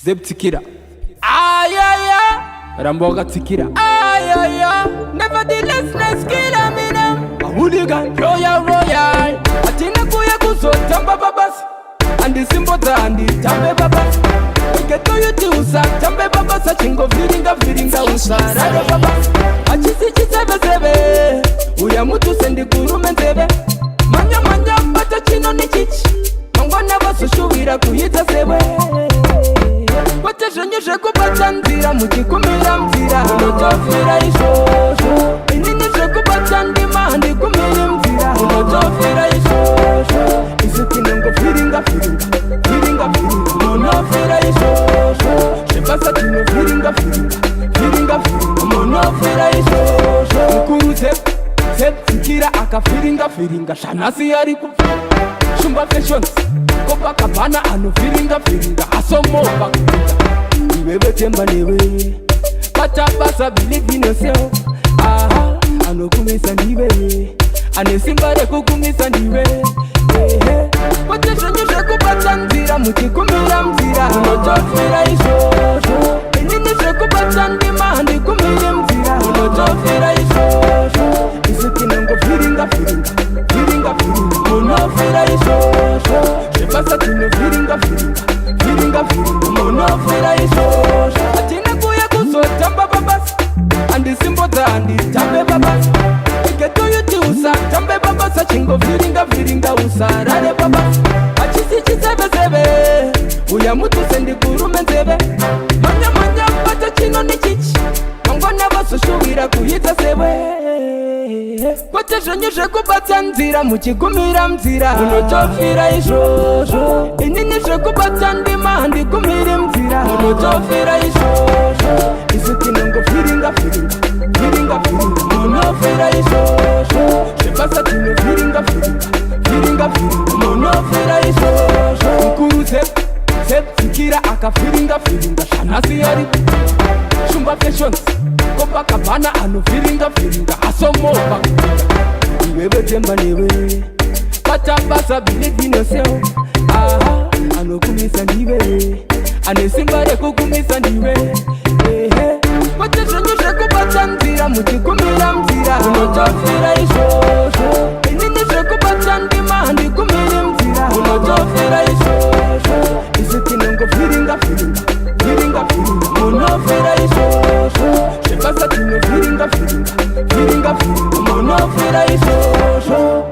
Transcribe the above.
Zeptikira. Ayaya. Ramboga Tikira. Ayaya. Nevertheless, let's kill a mina. A hooligan, royal. Atina kuya kuso tamba babas. And the symbol and the tambe babas. Get to you to usa tambe babas. Achingo viringa usa rada babas. Achisi sebe. Uya mutu sendi kuru menzebe. Manya bata chino ni chichi. Mangwana basu shuwira kuhita sebe. Watashanyushe kubata nzira mukikumira mzira. Unotofira ishosho. Ininushe kubata ndima handi kumiri mzira. Unotofira ishosho. Isikinengo viringa. Unofira ishosho. Shibasa chino viringa. Unofira ishosho. Mkuru Zeptikira aka viringa. Shanasi yariku Shumba fashions Copacabana ano viringa. Asomo bakuta Iwewe temba lewe Patabasa believe in yourself. Aha Ano kumisa ndiwe Ane simbare kukumisa ndiwe. Watashanyushe kubata nzira mukikumira mzira. Unotofira ishosho. Ininushe kubata ndima handi kumiri mzira. Unotofira ishosho. Isikinengo viringa. Unofira ishosho. Shibasa tino viringa. Unofira ishosho. Atina kuya kuso tamba babas. Andi simbota andi tambe babas. Geto yuti usa tambe babas. Achingo viringa usa rade babas. Achisi sebe. Uya mutu sendi kuru menzebe. Manya bata chino ni chichi. Mangwana basu shuwira kuhita sebe. Watashanyushe kubata nzira mukikumira mzira. Unotofira ishosho. Ininushe kubata ndima handi kumiri mzira. Unotofira ishosho. Isikinengo viringa. Unofira ishosho. Shibasa tino viringa. Unofira ishosho. Mkuru Zeptikira aka viringa. Shanasi yariku Shumba fashions Copacabana ano viringa. Asomo bakuta Iwewe temba lewe Patabasa believe in yourself. Aha Ano kumisa ndiwe Ane simbare kukumisa ndiwe. Watashanyushe kubata nzira mukikumira mzira. Unotofira ishosho. Ininushe kubata ndima handi kumiri mzira. Unotofira ishosho. Isikinengo viringa. Unofira ishosho. Shibasa tino viringa. Unofira ishosho.